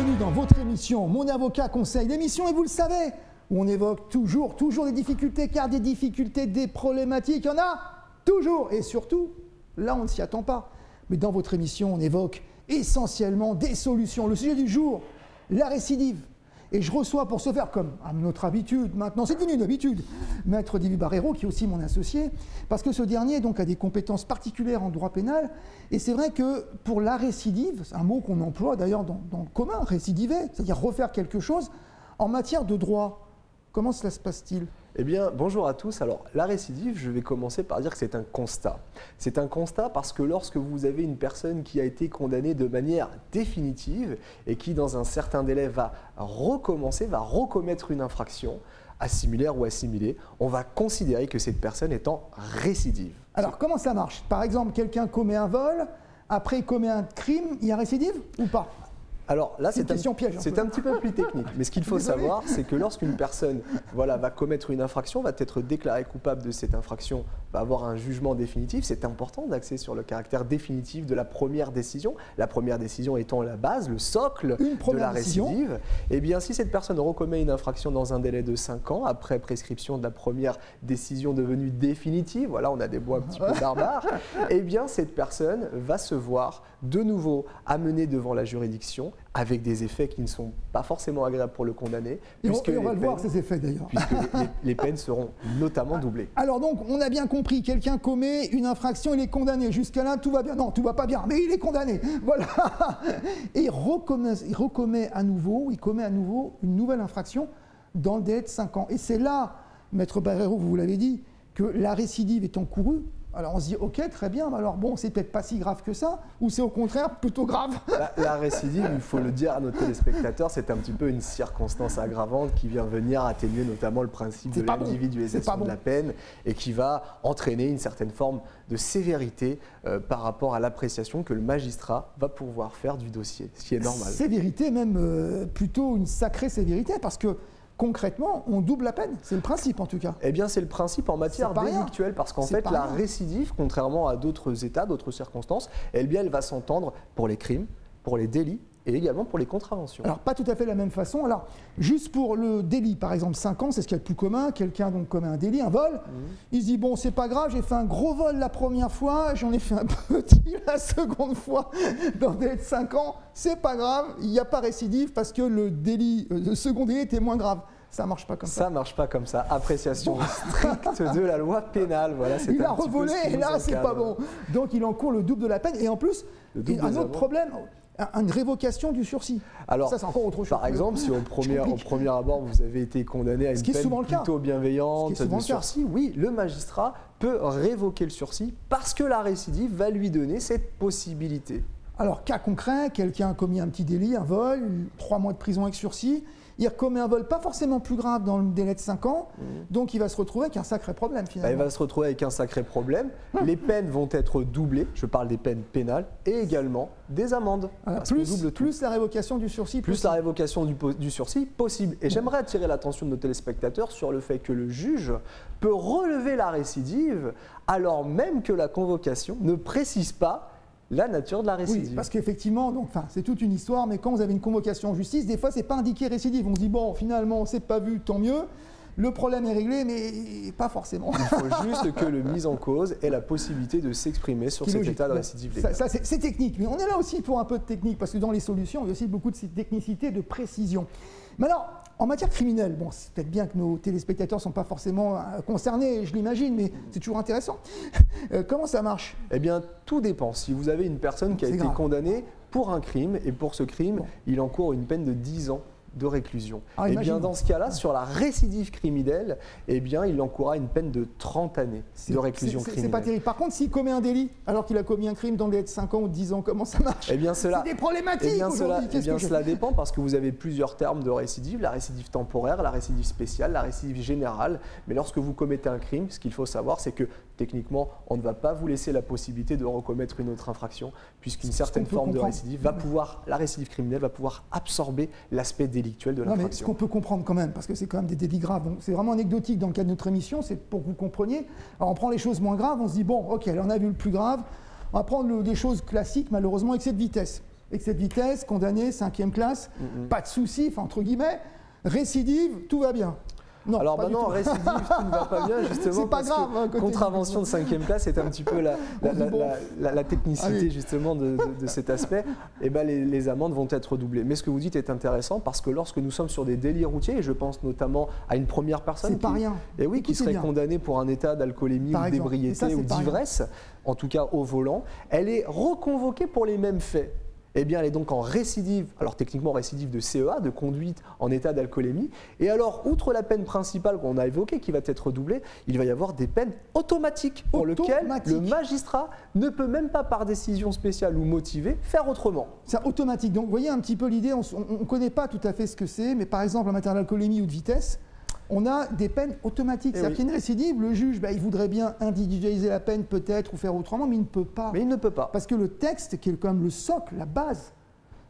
Bienvenue dans votre émission, Mon avocat conseil, l'émission, et vous le savez, où on évoque toujours des difficultés, car des difficultés, des problématiques, il y en a toujours, et surtout, là on ne s'y attend pas. Mais dans votre émission, on évoque essentiellement des solutions. Le sujet du jour, la récidive. Et je reçois pour ce faire, comme à notre habitude, maintenant c'est devenu une habitude, Maître David Barrero, qui est aussi mon associé, parce que ce dernier donc, a des compétences particulières en droit pénal. Et c'est vrai que pour la récidive, c'est un mot qu'on emploie d'ailleurs dans le commun, récidiver, c'est-à-dire refaire quelque chose, en matière de droit, comment cela se passe-t-il ? Eh bien, bonjour à tous. Alors, la récidive, je vais commencer par dire que c'est un constat. C'est un constat parce que lorsque vous avez une personne qui a été condamnée de manière définitive et qui, dans un certain délai, va recommencer, va recommettre une infraction, similaire ou assimilée, on va considérer que cette personne est en récidive. Alors, comment ça marche ? Par exemple, quelqu'un commet un vol, après il commet un crime, il y a récidive ou pas ? Alors là, c'est un petit peu plus technique. Mais ce qu'il faut savoir, c'est que lorsqu'une personne va commettre une infraction, va être déclarée coupable de cette infraction, va avoir un jugement définitif, c'est important d'axer sur le caractère définitif de la première décision. La première décision étant la base, le socle de la récidive. Eh bien, si cette personne recommet une infraction dans un délai de 5 ans, après prescription de la première décision devenue définitive, voilà, on a des mots un petit peu barbares, eh bien, cette personne va se voir de nouveau amenée devant la juridiction, avec des effets qui ne sont pas forcément agréables pour le condamné. Et on va le voir, ces effets d'ailleurs. Puisque les peines seront notamment doublées. Alors donc, on a bien compris, quelqu'un commet une infraction, il est condamné. Jusqu'à là, tout va bien. Non, tout va pas bien, mais il est condamné. Voilà. Et il commet à nouveau une nouvelle infraction dans le délai de 5 ans. Et c'est là, Maître Barrero, vous l'avez dit, que la récidive est encourue. Alors on se dit, ok, très bien, mais alors bon, c'est peut-être pas si grave que ça, ou c'est au contraire plutôt grave. La récidive, il faut le dire à nos téléspectateurs, c'est un petit peu une circonstance aggravante qui vient venir atténuer notamment le principe de l'individualisation de la peine et qui va entraîner une certaine forme de sévérité par rapport à l'appréciation que le magistrat va pouvoir faire du dossier, ce qui est normal. Sévérité, même plutôt une sacrée sévérité, parce que concrètement, on double la peine. C'est le principe en tout cas. Eh bien, c'est le principe en matière délictuelle parce qu'en fait, la récidive, contrairement à d'autres états, d'autres circonstances, elle va s'entendre pour les crimes, pour les délits et également pour les contraventions. Alors, pas tout à fait de la même façon. Alors, juste pour le délit, par exemple, 5 ans, c'est ce qu'il y a de plus commun. Quelqu'un donc commet un délit, un vol. Il se dit, bon, c'est pas grave, j'ai fait un gros vol la première fois, j'en ai fait un petit la seconde fois dans des délai de 5 ans. C'est pas grave, il n'y a pas récidive parce que le second délit était moins grave. Ça marche pas comme ça. Ça marche pas comme ça. Appréciation stricte de la loi pénale. Voilà, il a revolé et là, c'est pas bon. Donc, il encourt le double de la peine. Et en plus, un autre problème, une révocation du sursis. Alors, ça, c'est encore autre chose. Par exemple, si au premier abord, vous avez été condamné à une peine plutôt bienveillante de sursis, oui, le magistrat peut révoquer le sursis parce que la récidive va lui donner cette possibilité. Alors, cas concret, quelqu'un a commis un petit délit, un vol, 3 mois de prison avec sursis. Il commet un vol pas forcément plus grave dans le délai de 5 ans, donc il va se retrouver avec un sacré problème finalement. Il va se retrouver avec un sacré problème. Les peines vont être doublées, je parle des peines pénales, et également des amendes. Plus la révocation du sursis. Plus la révocation du sursis possible. Et j'aimerais attirer l'attention de nos téléspectateurs sur le fait que le juge peut relever la récidive alors même que la convocation ne précise pas la nature de la récidive. Oui, parce qu'effectivement, c'est toute une histoire, mais quand vous avez une convocation en justice, des fois, c'est pas indiqué récidive. On se dit, bon, finalement, c'est pas vu, tant mieux. Le problème est réglé, mais pas forcément. Il faut juste que le mis en cause ait la possibilité de s'exprimer sur cet état de récidive légale. Ça c'est technique, mais on est là aussi pour un peu de technique, parce que dans les solutions, il y a aussi beaucoup de technicité, de précision. Mais alors, en matière criminelle, bon, c'est peut-être bien que nos téléspectateurs ne sont pas forcément concernés, je l'imagine, mais c'est toujours intéressant. Comment ça marche ? Eh bien, tout dépend. Si vous avez une personne qui a été condamnée pour un crime, et pour ce crime, il encourt une peine de 10 ans de réclusion. Et bien dans ce cas-là, sur la récidive criminelle, eh bien il encourra une peine de 30 années de réclusion criminelle. C'est pas terrible. Par contre, s'il commet un délit alors qu'il a commis un crime dans le délai de 5 ans ou 10 ans, comment ça marche ? Eh bien c'est des problématiques aujourd'hui. Cela dépend parce que vous avez plusieurs termes de récidive, la récidive temporaire, la récidive spéciale, la récidive générale. Mais lorsque vous commettez un crime, ce qu'il faut savoir, c'est que techniquement, on ne va pas vous laisser la possibilité de recommettre une autre infraction, puisqu'une certaine forme de récidive la récidive criminelle va pouvoir absorber l'aspect délictuel de l'infraction. Ce qu'on peut comprendre quand même, parce que c'est quand même des délits graves. C'est vraiment anecdotique dans le cadre de notre émission, c'est pour que vous compreniez. Alors on prend les choses moins graves, on se dit, bon, ok, on a vu le plus grave, on va prendre des choses classiques, malheureusement, excès de vitesse. excès de vitesse, condamné, 5e classe, pas de souci, enfin, entre guillemets, récidive, tout va bien. Non, alors maintenant, récidive, tout ne va pas bien, justement, pas grave, que contravention de 5e classe, c'est un petit peu la technicité, justement, de cet aspect. Et ben, les amendes vont être doublées. Mais ce que vous dites est intéressant, parce que lorsque nous sommes sur des délits routiers, et je pense notamment à une première personne qui serait condamnée pour un état d'alcoolémie ou d'ébriété ou d'ivresse, en tout cas au volant, elle est reconvoquée pour les mêmes faits. Eh bien, elle est donc en récidive, alors techniquement récidive de CEA, de conduite en état d'alcoolémie. Et alors, outre la peine principale qu'on a évoquée, qui va être doublée, il va y avoir des peines automatiques pour lesquelles le magistrat ne peut même pas, par décision spéciale ou motivée, faire autrement. C'est automatique. Donc, vous voyez un petit peu l'idée, on ne connaît pas tout à fait ce que c'est, mais par exemple, en matière d'alcoolémie ou de vitesse, on a des peines automatiques. C'est-à-dire qu'il y a une récidive, le juge, il voudrait bien individualiser la peine peut-être ou faire autrement, mais il ne peut pas. Mais il ne peut pas. Parce que le texte, qui est quand même le socle, la base,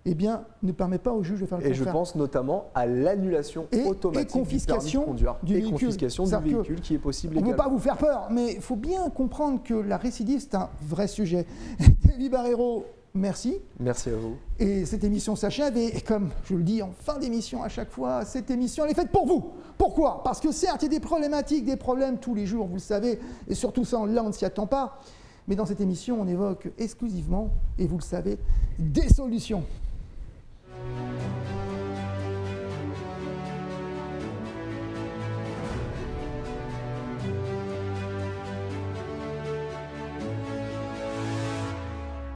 eh bien, ne permet pas au juge de faire le contraire. Et je pense notamment à l'annulation automatique confiscation du permis de conduire. Et confiscation du véhicule qui est possible également. On ne veut pas vous faire peur, mais il faut bien comprendre que la récidive, c'est un vrai sujet. David Barreiro, merci. Merci à vous. Et cette émission s'achève et comme je le dis en fin d'émission à chaque fois, cette émission elle est faite pour vous. Pourquoi? Parce que certes, il y a des problématiques, des problèmes tous les jours, vous le savez, et surtout ça, là, on ne s'y attend pas. Mais dans cette émission, on évoque exclusivement, et vous le savez, des solutions.